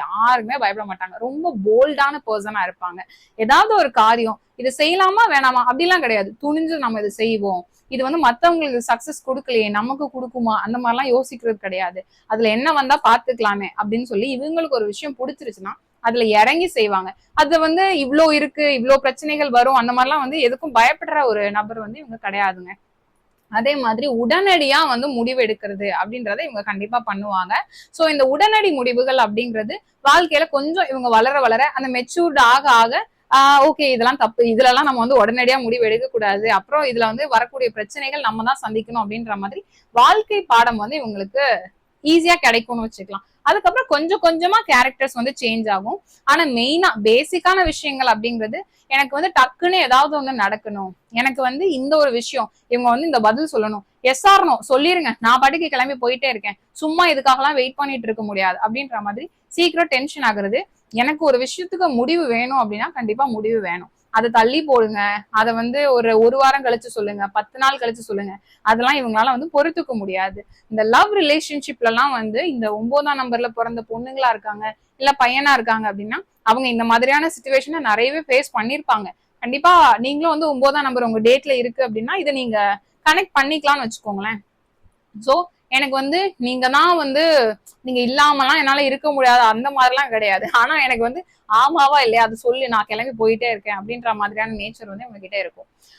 யாருக்குமே பயப்பட மாட்டாங்க. ரொம்ப போல்டான பர்சனா இருப்பாங்க. ஏதாவது ஒரு காரியம் இதை செய்யலாமா வேணாமா அப்படிலாம் கிடையாது. துணிஞ்சு நம்ம இதை செய்வோம். இது வந்து மத்தவங்களுக்கு சக்சஸ் கொடுக்கலையே, நமக்கு கொடுக்குமா, அந்த மாதிரிலாம் யோசிக்கிறது கிடையாது. அதுல என்ன வந்தா பாத்துக்கலாமே அப்படின்னு சொல்லி இவங்களுக்கு ஒரு விஷயம் பிடிச்சிருச்சுன்னா அதுல இறங்கி செய்வாங்க. அது வந்து இவ்ளோ இருக்கு, இவ்ளோ பிரச்சனைகள் வரும், அந்த மாதிரிலாம் வந்து எதுக்கும் பயப்படுற ஒரு நபர் வந்து இவங்க கிடையாதுங்க. அதே மாதிரி உடனடியா வந்து முடிவு எடுக்கிறது அப்படின்றத இவங்க கண்டிப்பா பண்ணுவாங்க. சோ இந்த உடனடி முடிவுகள் அப்படிங்கிறது வாழ்க்கையில கொஞ்சம் இவங்க வளர வளர அந்த மெச்சூர்ட் ஆக ஆக ஓகே இதெல்லாம் தப்பு, இதுல எல்லாம் நம்ம வந்து உடனடியா முடிவு எடுக்க கூடாது, அப்புறம் இதுல வந்து வரக்கூடிய பிரச்சனைகள் நம்ம தான் சந்திக்கணும் அப்படின்ற மாதிரி வாழ்க்கை பாடம் வந்து இவங்களுக்கு ஈஸியா கிடைக்கும்னு வச்சுக்கலாம். அதுக்கப்புறம் கொஞ்சம் கொஞ்சமா கேரக்டர்ஸ் வந்து சேஞ்ச் ஆகும். ஆனா மெயினா பேசிக்கான விஷயங்கள் அப்படிங்கிறது எனக்கு வந்து டக்குன்னு ஏதாவது ஒண்ணு நடக்கணும், எனக்கு வந்து இந்த ஒரு விஷயம் இவங்க வந்து இந்த பதில் சொல்லணும், எஸ் ஆர் நோ சொல்லிருங்க, நான் பாட்டுக்கு கிளம்பி போயிட்டே இருக்கேன், சும்மா இதுக்காகலாம் வெயிட் பண்ணிட்டு இருக்க முடியாது அப்படின்ற மாதிரி சீக்கிரம் டென்ஷன் ஆகுறது. எனக்கு ஒரு விஷயத்துக்கு முடிவு வேணும் அப்படின்னா கண்டிப்பா முடிவு வேணும். அதை தள்ளி போடுங்க, அதை வந்து ஒரு வாரம் கழிச்சு சொல்லுங்க, 10 நாள் கழிச்சு சொல்லுங்க, அதெல்லாம் இவங்களால வந்து பொறுத்துக்க முடியாது. இந்த லவ் ரிலேஷன்ஷிப்ல எல்லாம் வந்து இந்த 9ஆம் நம்பர்ல பிறந்த பொண்ணுங்களா இருக்காங்க இல்ல பையனா இருக்காங்க அப்படின்னா அவங்க இந்த மாதிரியான சுச்சுவேஷனை நிறையவே ஃபேஸ் பண்ணிருப்பாங்க. கண்டிப்பா நீங்களும் வந்து 9ஆம் நம்பர் உங்க டேட்ல இருக்கு அப்படின்னா இதை நீங்க கனெக்ட் பண்ணிக்கலாம்னு வச்சுக்கோங்களேன். சோ எனக்கு வந்து நீங்க தான் வந்து நீங்க இல்லாமலாம் என்னால இருக்க முடியாது அந்த மாதிரிலாம் கிடையாது. ஆனா எனக்கு வந்து ஆமாவா இல்லையா அது சொல்லு, நான் கிளம்பி போயிட்டே இருக்கேன் அப்படின்ற மாதிரியான நேச்சர் வந்து உங்ககிட்ட இருக்கும்.